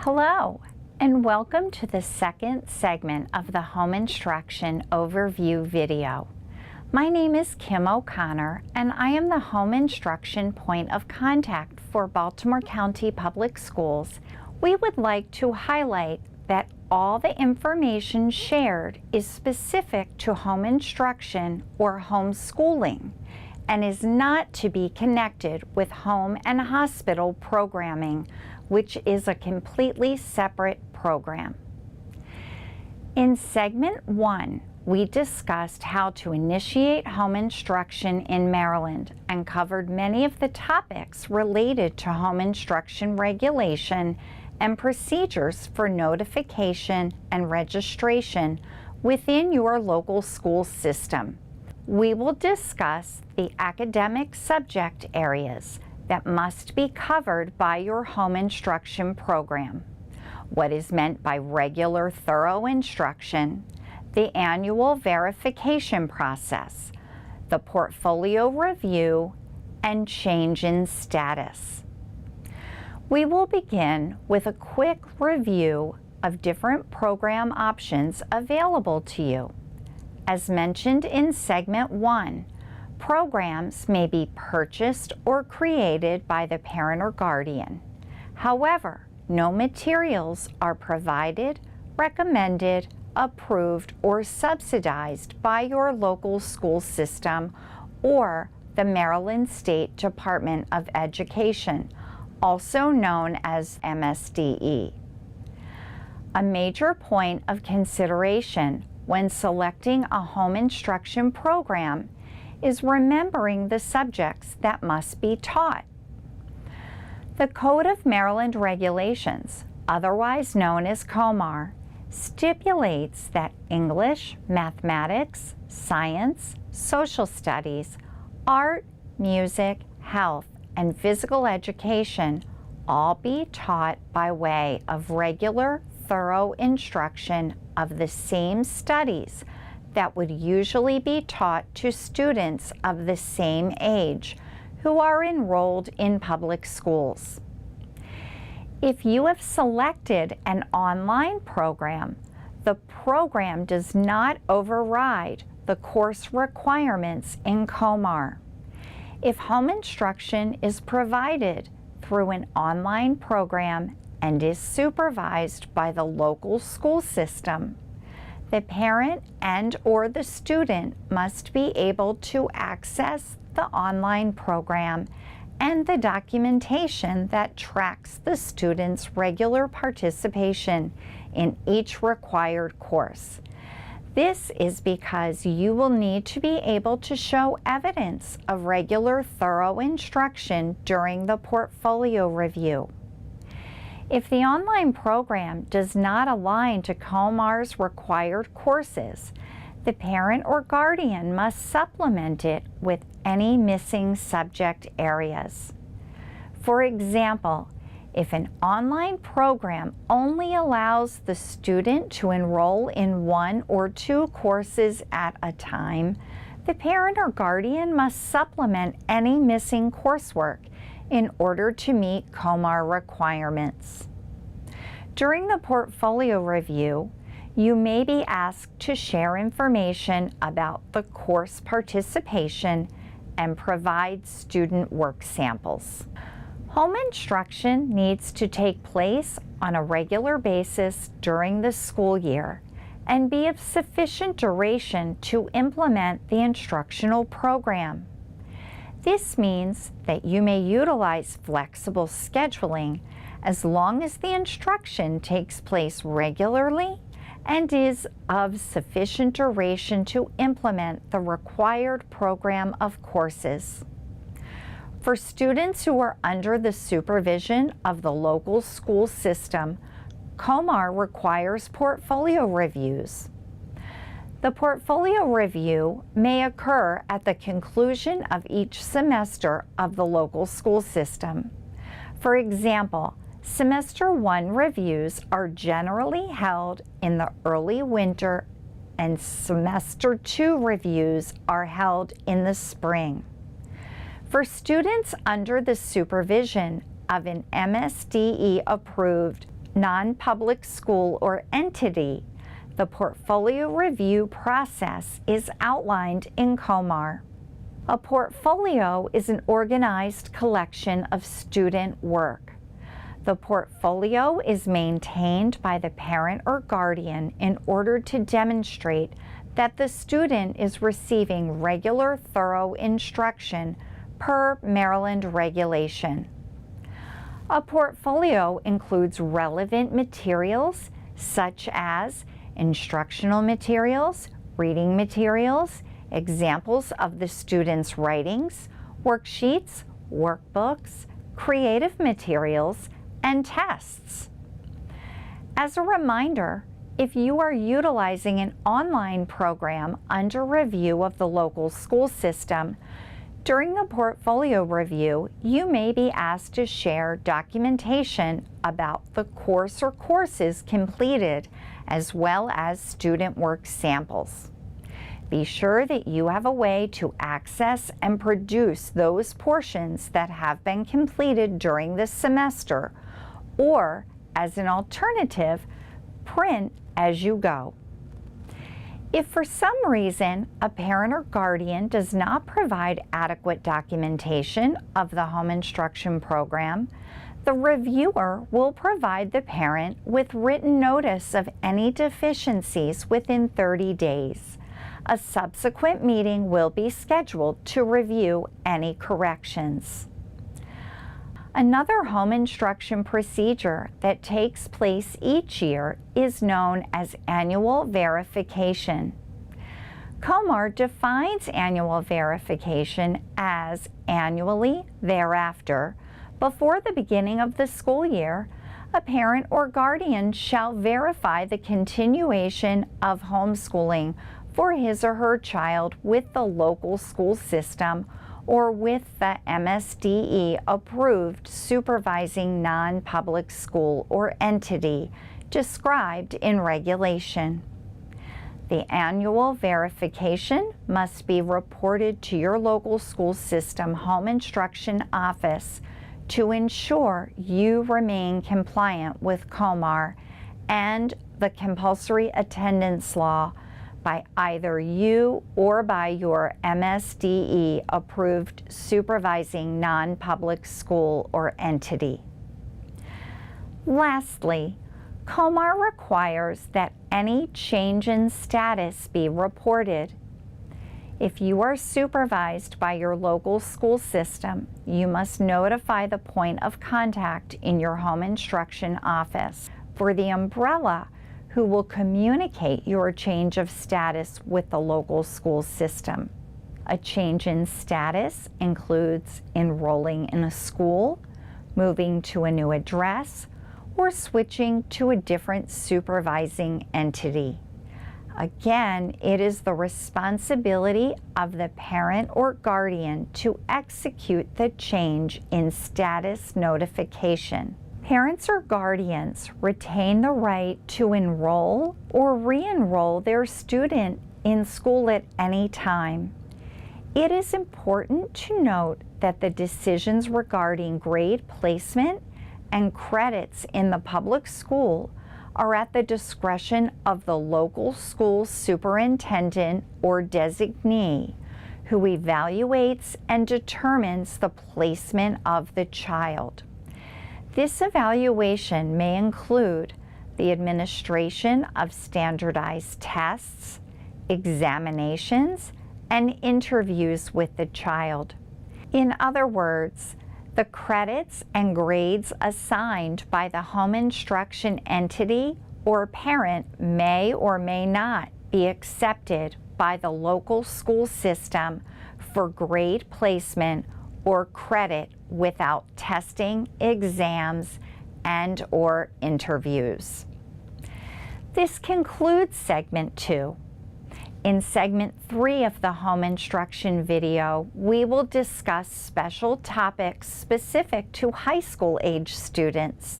Hello, and welcome to the second segment of the Home Instruction Overview video. My name is Kim O'Connor, and I am the Home Instruction Point of Contact for Baltimore County Public Schools. We would like to highlight that all the information shared is specific to home instruction or homeschooling and is not to be connected with home and hospital programming, which is a completely separate program. In segment 1, we discussed how to initiate home instruction in Maryland and covered many of the topics related to home instruction regulation and procedures for notification and registration within your local school system. We will discuss the academic subject areas that must be covered by your home instruction program, what is meant by regular thorough instruction, the annual verification process, the portfolio review, and change in status. We will begin with a quick review of different program options available to you. As mentioned in segment 1, programs may be purchased or created by the parent or guardian. However, no materials are provided, recommended, approved, or subsidized by your local school system or the Maryland State Department of Education, also known as MSDE. A major point of consideration when selecting a home instruction program is remembering the subjects that must be taught. The Code of Maryland Regulations, otherwise known as COMAR, stipulates that English, mathematics, science, social studies, art, music, health, and physical education all be taught by way of regular, thorough instruction of the same studies that would usually be taught to students of the same age who are enrolled in public schools. If you have selected an online program, the program does not override the course requirements in COMAR. If home instruction is provided through an online program and is supervised by the local school system, the parent and/or the student must be able to access the online program and the documentation that tracks the student's regular participation in each required course. This is because you will need to be able to show evidence of regular, thorough instruction during the portfolio review. If the online program does not align to COMAR's required courses, the parent or guardian must supplement it with any missing subject areas. For example, if an online program only allows the student to enroll in 1 or 2 courses at a time, the parent or guardian must supplement any missing coursework in order to meet COMAR requirements. During the portfolio review, you may be asked to share information about the course participation and provide student work samples. Home instruction needs to take place on a regular basis during the school year and be of sufficient duration to implement the instructional program. This means that you may utilize flexible scheduling as long as the instruction takes place regularly and is of sufficient duration to implement the required program of courses. For students who are under the supervision of the local school system, COMAR requires portfolio reviews. The portfolio review may occur at the conclusion of each semester of the local school system. For example, Semester 1 reviews are generally held in the early winter and Semester 2 reviews are held in the spring. For students under the supervision of an MSDE-approved non-public school or entity, the portfolio review process is outlined in COMAR. A portfolio is an organized collection of student work. The portfolio is maintained by the parent or guardian in order to demonstrate that the student is receiving regular, thorough instruction per Maryland regulation. A portfolio includes relevant materials such as instructional materials, reading materials, examples of the student's writings, worksheets, workbooks, creative materials, and tests. As a reminder, if you are utilizing an online program under review of the local school system, during the portfolio review, you may be asked to share documentation about the course or courses completed, as well as student work samples. Be sure that you have a way to access and produce those portions that have been completed during the semester, or, as an alternative, print as you go. If for some reason a parent or guardian does not provide adequate documentation of the home instruction program, the reviewer will provide the parent with written notice of any deficiencies within 30 days. A subsequent meeting will be scheduled to review any corrections. Another home instruction procedure that takes place each year is known as annual verification. COMAR defines annual verification as annually thereafter, before the beginning of the school year, a parent or guardian shall verify the continuation of homeschooling for his or her child with the local school system or with the MSDE-approved supervising non-public school or entity described in regulation. The annual verification must be reported to your local school system home instruction office to ensure you remain compliant with COMAR and the compulsory attendance law by either you or by your MSDE-approved supervising non-public school or entity. Lastly, COMAR requires that any change in status be reported. If you are supervised by your local school system, you must notify the point of contact in your home instruction office for the umbrella who will communicate your change of status with the local school system. A change in status includes enrolling in a school, moving to a new address, or switching to a different supervising entity. Again, it is the responsibility of the parent or guardian to execute the change in status notification. Parents or guardians retain the right to enroll or re-enroll their student in school at any time. It is important to note that the decisions regarding grade placement and credits in the public school are at the discretion of the local school superintendent or designee, who evaluates and determines the placement of the child. This evaluation may include the administration of standardized tests, examinations, and interviews with the child. In other words, the credits and grades assigned by the home instruction entity or parent may or may not be accepted by the local school system for grade placement or credit without testing, exams, and/or interviews. This concludes segment 2. In segment 3 of the home instruction video, we will discuss special topics specific to high school age students.